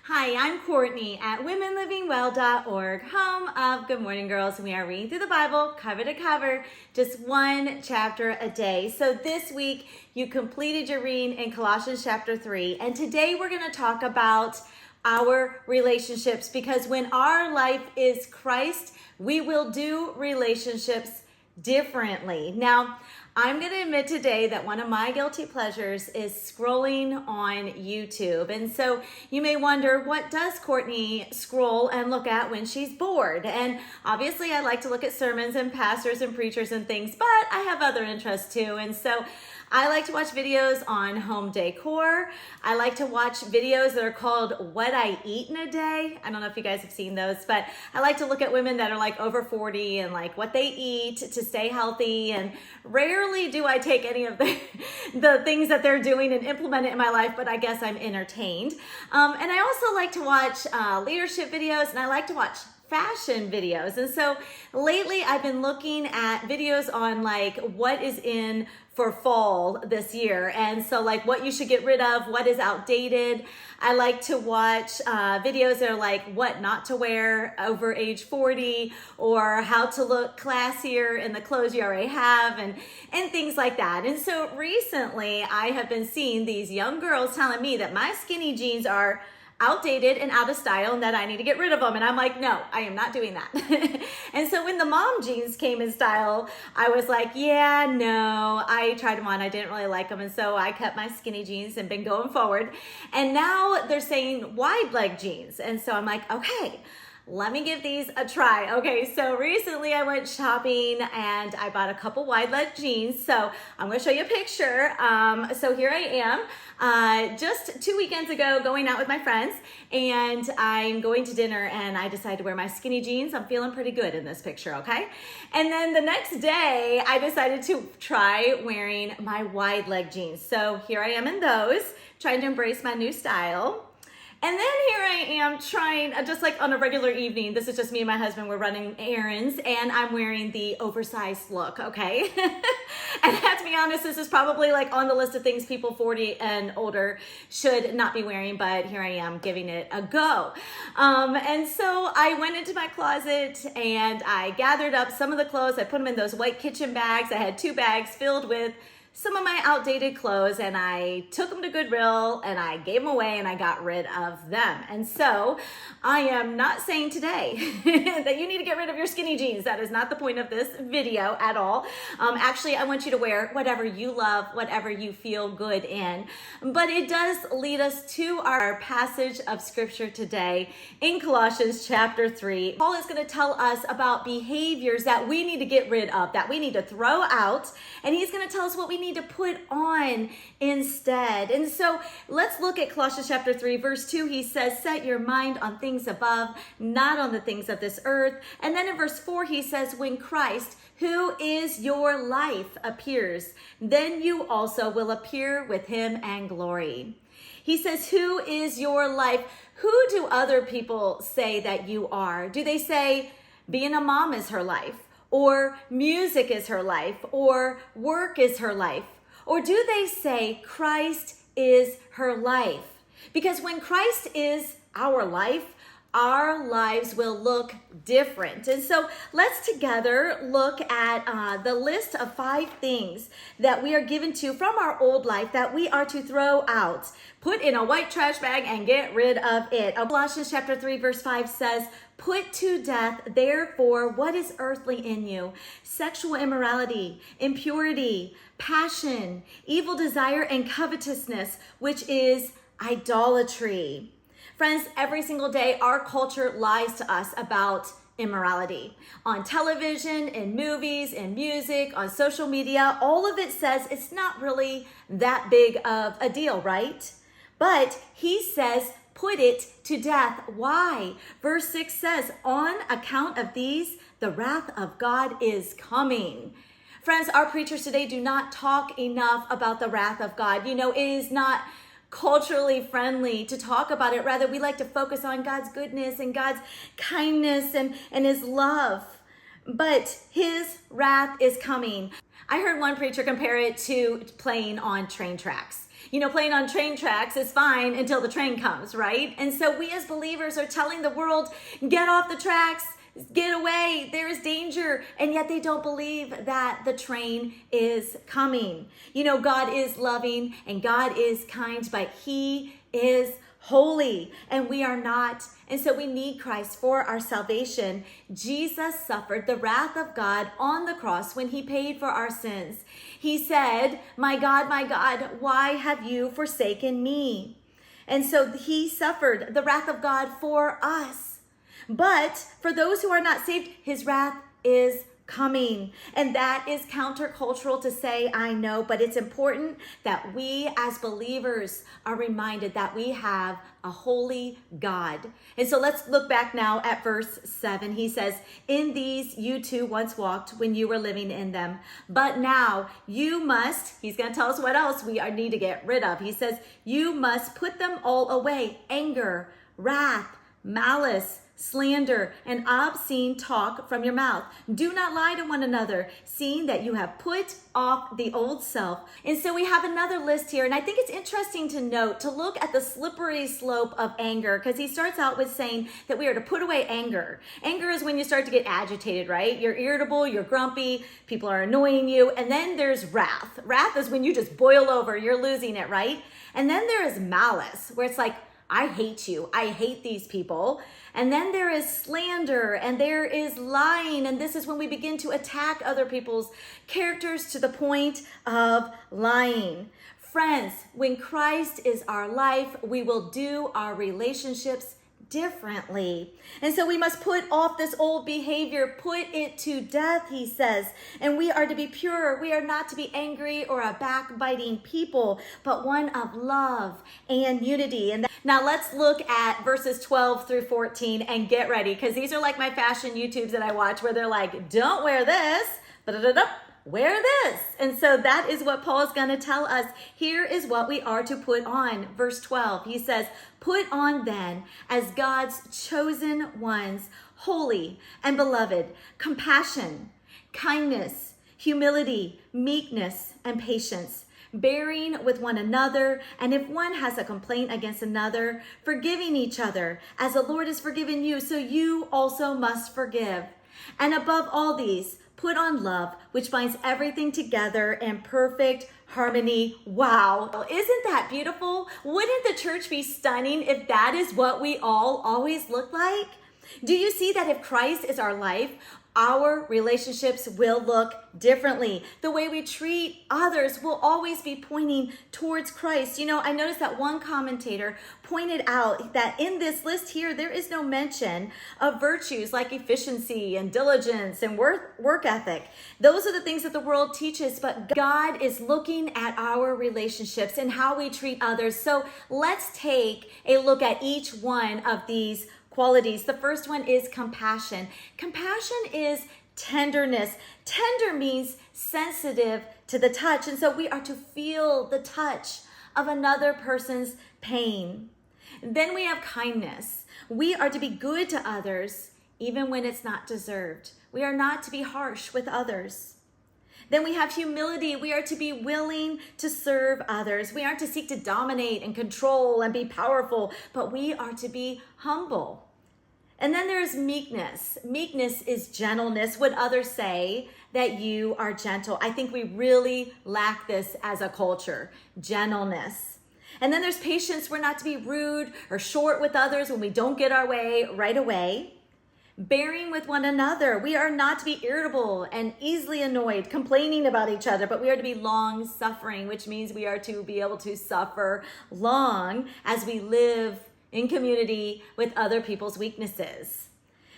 Hi, I'm Courtney at womenlivingwell.org, home of Good Morning Girls. We are reading through the Bible cover to cover, just one chapter a day. So this week you completed your reading in Colossians chapter 3, and today we're going to talk about our relationships, because when our life is Christ, we will do relationships differently. Now, I'm going to admit today that one of my guilty pleasures is scrolling on YouTube. And so you may wonder, what does Courtney scroll and look at when she's bored? And obviously I like to look at sermons and pastors and preachers and things, but I have other interests too. And so I like to watch videos on home decor. I like to watch videos that are called What I Eat in a Day. I don't know if you guys have seen those, but I like to look at women that are like over 40 and like what they eat to stay healthy. And rarely do I take any of the things that they're doing and implement it in my life, but I guess I'm entertained. And I also like to watch leadership videos, and I like to watch fashion videos. And so lately I've been looking at videos on like what is in for fall this year. And so like what you should get rid of, what is outdated. I like to watch videos that are like what not to wear over age 40, or how to look classier in the clothes you already have, and things like that. And so recently I have been seeing these young girls telling me that my skinny jeans are outdated and out of style and that I need to get rid of them. And I'm like, no, I am not doing that. And so when the mom jeans came in style, I was like, yeah, no, I tried them on. I didn't really like them. And so I kept my skinny jeans and been going forward. And now they're saying wide leg jeans. And so I'm like, okay, let me give these a try. Okay, so recently I went shopping and I bought a couple wide leg jeans. So I'm going to show you a picture. So here I am, just 2 weekends ago, going out with my friends, and I'm going to dinner, and I decided to wear my skinny jeans. I'm feeling pretty good in this picture, okay? And then the next day I decided to try wearing my wide leg jeans. So here I am in those, trying to embrace my new style. And then here I am trying, just like on a regular evening, this is just me and my husband, we're running errands, and I'm wearing the oversized look, okay? And I have to be honest, this is probably like on the list of things people 40 and older should not be wearing, but here I am giving it a go. And so I went into my closet and I gathered up some of the clothes. I put them in those white kitchen bags. I had 2 bags filled with some of my outdated clothes, and I took them to Goodwill and I gave them away and I got rid of them. And so I am not saying today that you need to get rid of your skinny jeans. That is not the point of this video at all. Actually, I want you to wear whatever you love, whatever you feel good in. But it does lead us to our passage of scripture today in Colossians chapter 3. Paul is going to tell us about behaviors that we need to get rid of, that we need to throw out, and he's going to tell us what we need to put on instead. And so let's look at Colossians chapter 3 verse 2. He says, set your mind on things above, not on the things of this earth. And then in verse 4 he says, when Christ, who is your life, appears, then you also will appear with him and glory. He says, who is your life? Who do other people say that you are? Do they say being a mom is her life? Or music is her life, or work is her life? Or do they say Christ is her life? Because when Christ is our life, our lives will look different. And so let's together look at the list of 5 things that we are given to from our old life that we are to throw out, put in a white trash bag and get rid of it. Colossians chapter 3 verse 5 says, put to death, therefore, what is earthly in you: sexual immorality, impurity, passion, evil desire, and covetousness, which is idolatry. Friends, every single day, our culture lies to us about immorality. On television, in movies, in music, on social media, all of it says it's not really that big of a deal, right? But he says, put it to death. Why? Verse 6 says, on account of these, the wrath of God is coming. Friends, our preachers today do not talk enough about the wrath of God. You know, it is not culturally friendly to talk about it. Rather, we like to focus on God's goodness and God's kindness and his love. but his wrath is coming. I heard one preacher compare it to playing on train tracks. Playing on train tracks is fine until the train comes, right? And so we as believers are telling the world, get off the tracks, get away, there is danger. And yet they don't believe that the train is coming. God is loving and God is kind, but he is holy and we are not. And so we need Christ for our salvation. Jesus suffered the wrath of God on the cross when he paid for our sins. He said, my God, why have you forsaken me? And so he suffered the wrath of God for us. But for those who are not saved, his wrath is coming. And that is countercultural to say, I know, but it's important that we as believers are reminded that we have a holy God. And so let's look back now at verse 7. He says, in these you too once walked when you were living in them. But now you must, he's going to tell us what else we need to get rid of. He says, you must put them all away. Anger, wrath, malice, slander, and obscene talk from your mouth. Do not lie to one another, seeing that you have put off the old self. And so we have another list here, and I think it's interesting to note, to look at the slippery slope of anger, because he starts out with saying that we are to put away anger. Anger is when you start to get agitated, right? You're irritable, you're grumpy, people are annoying you, and then there's wrath. Wrath is when you just boil over, you're losing it, right? And then there is malice, where it's like, I hate you. I hate these people. And then there is slander and there is lying. And this is when we begin to attack other people's characters to the point of lying. Friends, when Christ is our life, we will do our relationships differently. And so we must put off this old behavior, put it to death, he says. And we are to be pure. We are not to be angry or a backbiting people, but one of love and unity. And now let's look at verses 12 through 14 and get ready, because these are like my fashion YouTubes that I watch where they're like, don't wear this, wear this. And so that is what Paul is going to tell us. Here is what we are to put on. Verse 12, he says, put on then as God's chosen ones, holy and beloved, compassion, kindness, humility, meekness, and patience, bearing with one another, and if one has a complaint against another, forgiving each other, as the Lord has forgiven you, so you also must forgive. And above all these, put on love, which binds everything together in perfect harmony. Wow. Isn't that beautiful? Wouldn't the church be stunning if that is what we all always look like? Do you see that if Christ is our life, our relationships will look differently. The way we treat others will always be pointing towards Christ. I noticed that one commentator pointed out that in this list here, there is no mention of virtues like efficiency and diligence and work ethic. Those are the things that the world teaches, but God is looking at our relationships and how we treat others. So let's take a look at each one of these qualities. The first one is compassion. Compassion is tenderness. Tender means sensitive to the touch. And so we are to feel the touch of another person's pain. Then we have kindness. We are to be good to others, even when it's not deserved. We are not to be harsh with others. Then we have humility. We are to be willing to serve others. We aren't to seek to dominate and control and be powerful, but we are to be humble. And then there's meekness. Meekness is gentleness. Would others say that you are gentle? I think we really lack this as a culture, gentleness. And then there's patience. We're not to be rude or short with others when we don't get our way right away. Bearing with one another. We are not to be irritable and easily annoyed, complaining about each other, but we are to be long suffering, which means we are to be able to suffer long as we live in community with other people's weaknesses.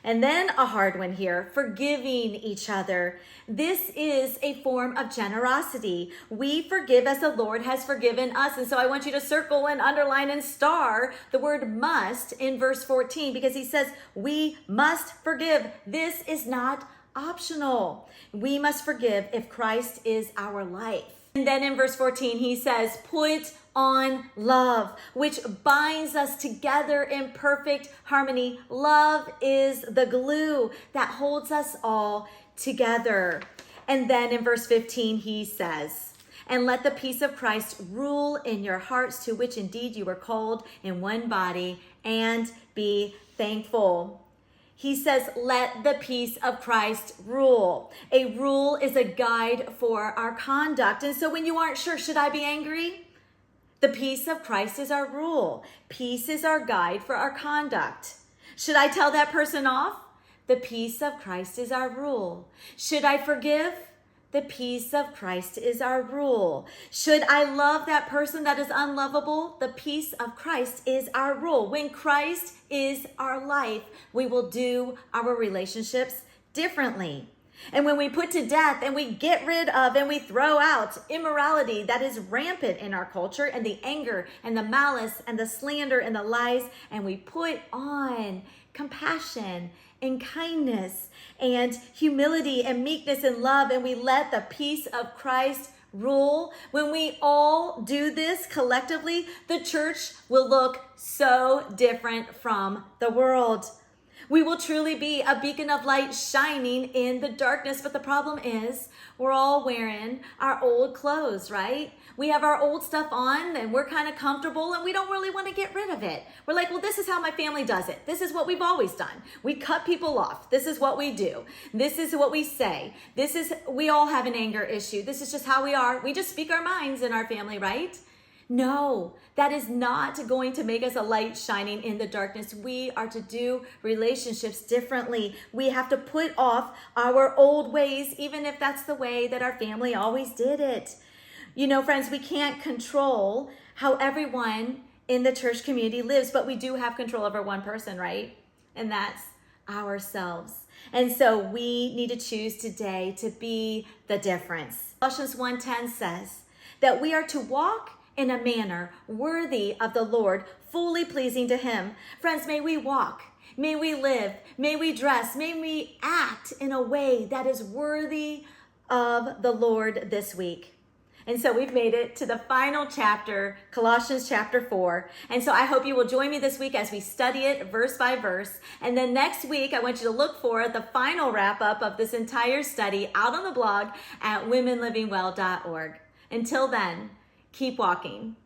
And then a hard one here, forgiving each other. This is a form of generosity. We forgive as the Lord has forgiven us. And so I want you to circle and underline and star the word must in verse 14, because he says we must forgive. This is not optional. We must forgive if Christ is our life. And then in verse 14, he says, put on love, which binds us together in perfect harmony. Love is the glue that holds us all together. And then in verse 15, he says, and let the peace of Christ rule in your hearts, to which indeed you were called in one body, and be thankful. He says, let the peace of Christ rule. A rule is a guide for our conduct. And so when you aren't sure, should I be angry? The peace of Christ is our rule. Peace is our guide for our conduct. Should I tell that person off? The peace of Christ is our rule. Should I forgive? The peace of Christ is our rule. Should I love that person that is unlovable? The peace of Christ is our rule. When Christ is our life, we will do our relationships differently. And when we put to death and we get rid of and we throw out immorality that is rampant in our culture, and the anger and the malice and the slander and the lies, and we put on compassion and kindness and humility and meekness and love, and we let the peace of Christ rule. When we all do this collectively, the church will look so different from the world. We will truly be a beacon of light shining in the darkness. But the problem is we're all wearing our old clothes, right? We have our old stuff on and we're kind of comfortable and we don't really want to get rid of it. We're like, well, this is how my family does it. This is what we've always done. We cut people off. This is what we do. This is what we say. We all have an anger issue. This is just how we are. We just speak our minds in our family, right? No, that is not going to make us a light shining in the darkness. We are to do relationships differently. We have to put off our old ways, even if that's the way that our family always did it. You know, friends, we can't control how everyone in the church community lives, but we do have control over one person, right? And that's ourselves. And so we need to choose today to be the difference. Colossians 1:10 says that we are to walk in a manner worthy of the Lord, fully pleasing to him. Friends, may we walk, may we live, may we dress, may we act in a way that is worthy of the Lord this week. And so we've made it to the final chapter, Colossians chapter 4. And so I hope you will join me this week as we study it verse by verse. And then next week, I want you to look for the final wrap up of this entire study out on the blog at womenlivingwell.org. Until then, keep walking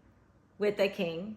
with the King.